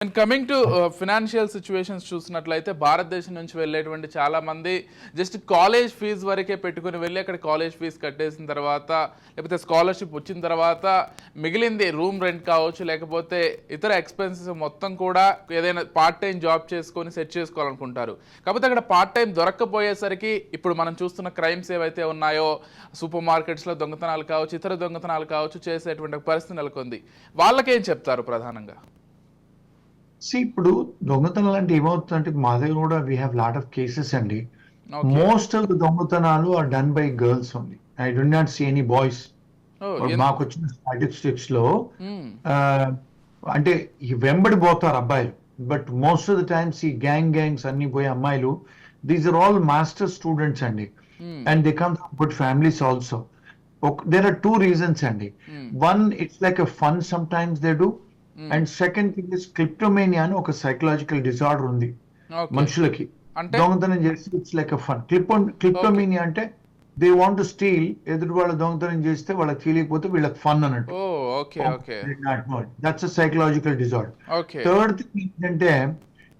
And coming to financial situations చూసినట్లయితే భారతదేశం నుంచి వెళ్ళేటువంటి చాలా మంది జస్ట్ కాలేజ్ ఫీజు వరకే పెట్టుకుని వెళ్ళి అక్కడ కాలేజ్ ఫీజు కట్టేసిన తర్వాత లేకపోతే స్కాలర్షిప్ వచ్చిన తర్వాత మిగిలింది రూమ్ రెంట్ కావచ్చు లేకపోతే ఇతర ఎక్స్పెన్సెస్ మొత్తం కూడా ఏదైనా పార్ట్ టైం జాబ్ చేసుకొని సెట్ చేసుకోవాలనుకుంటారు. కాకపోతే అక్కడ పార్ట్ టైం దొరక్కపోయేసరికి ఇప్పుడు మనం చూస్తున్న క్రైమ్స్ ఏవైతే ఉన్నాయో సూపర్ మార్కెట్స్లో దొంగతనాలు కావచ్చు ఇతర దొంగతనాలు కావచ్చు చేసేటువంటి పరిస్థితి నెలకొంది. వాళ్ళకేం చెప్తారు ప్రధానంగా? ఇప్పుడు దొంగతనాలు అంటే ఏమవుతుందంటే మా దగ్గర కూడా we have lot of cases అండి. మోస్ట్ ఆఫ్ ద దొంగతనాలు are done by girls only. I do not see any boys. మాకు వచ్చిన స్టాటిస్టిక్స్ లో అంటే వెంబడి పోతారు అబ్బాయిలు, but most of the times ఈ గ్యాంగ్స్ అన్ని పోయే అమ్మాయిలు these are all master students అండి. And they come from good families also. There are two reasons అండి. One, it's like a fun sometimes they do. And second thing is క్లిప్టోమేనియా అని ఒక psychological disorder ఉంది మనుషులకి. దొంగతనం చేస్తే it's like a fun. క్లిప్టోమేనియా అంటే they want to steal, ఎదుటి వాళ్ళ దొంగతనం చేస్తే వాళ్ళకి తెలియకపోతే వీళ్ళకి ఫన్ అన్నట్టు. That's a psychological disorder. Third thing ఏంటంటే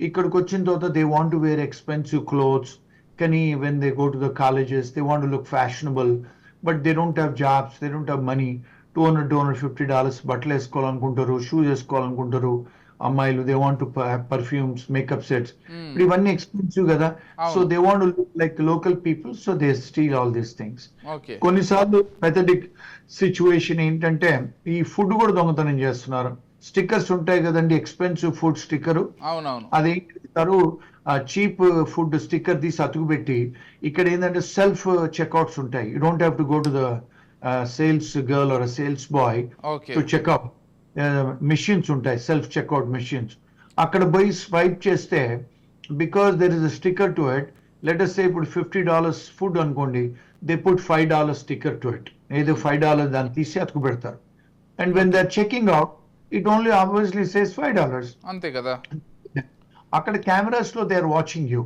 ఇక్కడికి వచ్చిన తర్వాత they want to wear expensive clothes, కానీ when they go to the colleges they want to look fashionable, but they don't have jobs, they don't have money. $200-250 బట్టలు వేసుకోవాలనుకుంటారు, shoes వేసుకోవాలనుకుంటారు అమ్మాయిలు. They want to perfumes, makeup sets. ఇప్పుడు ఇవన్నీ expensive కదా, so they want to look like local people, so they steal all these things. కొన్నిసార్లు pathetic situation ఏంటంటే ఈ ఫుడ్ కూడా దొంగతనం చేస్తున్నారు. స్టిక్కర్స్ ఉంటాయి కదండి, ఎక్స్పెన్సివ్ ఫుడ్ స్టిక్కర్, అది చీప్ ఫుడ్ స్టిక్కర్ తీసి అతుకు పెట్టి ఇక్కడ ఏంటంటే సెల్ఫ్ చెక్అవుట్స్ ఉంటాయి. You don't have to go to the sales girl or sales boy to checkout. Machines ఉంటాయి, సెల్ఫ్ చెక్అవుట్ మెషిన్స్. అక్కడ పోయి స్వైప్ చేస్తే because there is a sticker to it, let us say ఇప్పుడు $50 food అనుకోండి, they put $5 sticker to it. ఏదో $5 దాన్ని తీసి అతుకు పెడతారు. And when they are checking out it only obviously says $5. అంతే కదా. అక్కడ కెమెరాస్ లో they are watching you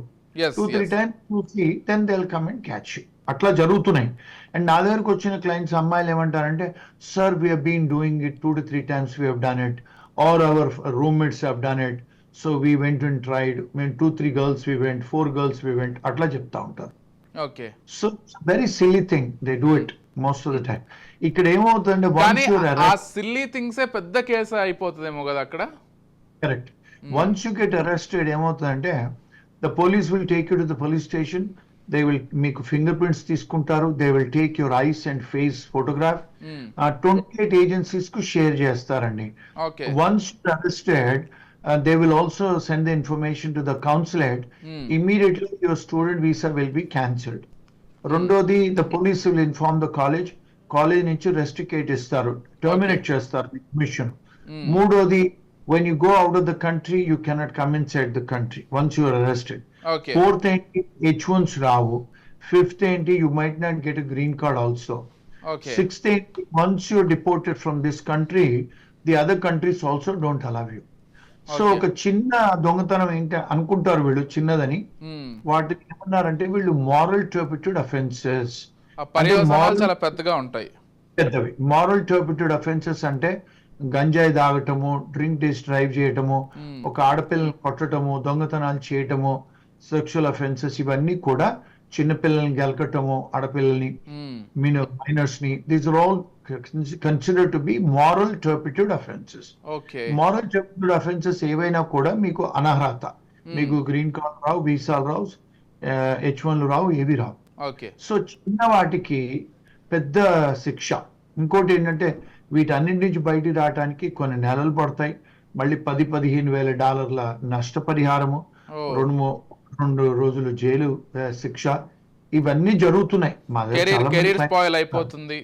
2-3 times చూసి then they will come and catch you. అట్లా జరుగుతున్నాయి. అండ్ నా దగ్గరకు వచ్చిన క్లయింట్స్ అమ్మాయిలు ఏమంటారంటే, sir we been doing it 2-3 times we done it, or our roommates have done it, so we went and tried. మేము 2-3 girls we went, 4 girls we went, అట్లా చెప్తా ఉంటారు. Okay, so very silly thing, they do it most of the time. ఇక్కడ ఏమవుతుందంటే ఆ silly థింగ్సే పెద్ద case అయిపోతుందేమో కదా అక్కడ. Correct. Once you get arrested ఏమవుతుందంటే the police will take you to the police station. They will మీకు ఫింగర్ ప్రింట్స్ తీసుకుంటారు. They will take your eyes and face photograph. 28 agencies కు షేర్ చేస్తారండి. Once arrested they will also send the information to the consulate. Immediately your student visa will be cancelled. రెండోది, the police will inform the college నుంచి రెస్ట్రికేట్ ఇస్తారు, terminate చేస్తారు admission. మూడోది, when you go out of the country you cannot come inside the country once you are arrested. Fourth ఏంటి, H1s రావు. Fifth ఏంటి, you might not get a green card also. Sixth ఏంటి, once you are deported from this country the other countries also don't allow you. So ఒక చిన్న దొంగతనం ఏంటి అనుకుంటారు వీళ్ళు చిన్నదని, వాటిని ఏమన్నారంటే వీళ్ళు మారల్ టర్పిట్యూడ్ అఫెన్సెస్. చాలా పెద్దగా ఉంటాయి, పెద్దవి. మారల్ టర్పిట్యూడ్ అఫెన్సెస్ అంటే గంజాయి తాగటము, డ్రింక్ టేస్ట్ డ్రైవ్ చేయటము, ఒక ఆడపిల్లని కొట్టటము, దొంగతనాలు చేయటము, సెక్షువల్ అఫెన్సెస్, ఇవన్నీ కూడా చిన్నపిల్లల్ని గెలకటము, ఆడపిల్లల్ని, మైనర్స్ ని, these are all considered to be moral turpitude offences. Moral turpitude offences ఏవైనా కూడా మీకు అనర్హత, మీకు గ్రీన్ కార్డ్ రావు, వీసాలు రావు, H1లు రావు, ఏవి రావు. సో చిన్న వాటికి పెద్ద శిక్ష. ఇంకోటి ఏంటంటే వీటన్నిటి నుంచి బయటికి రావడానికి కొన్ని నెలలు పడతాయి. మళ్ళీ $10,000-15,000 నష్టపరిహారము, 2 రోజులు జైలు శిక్ష, ఇవన్నీ జరుగుతున్నాయి. కెరీర్ స్పాయిల్ అయిపోతుంది.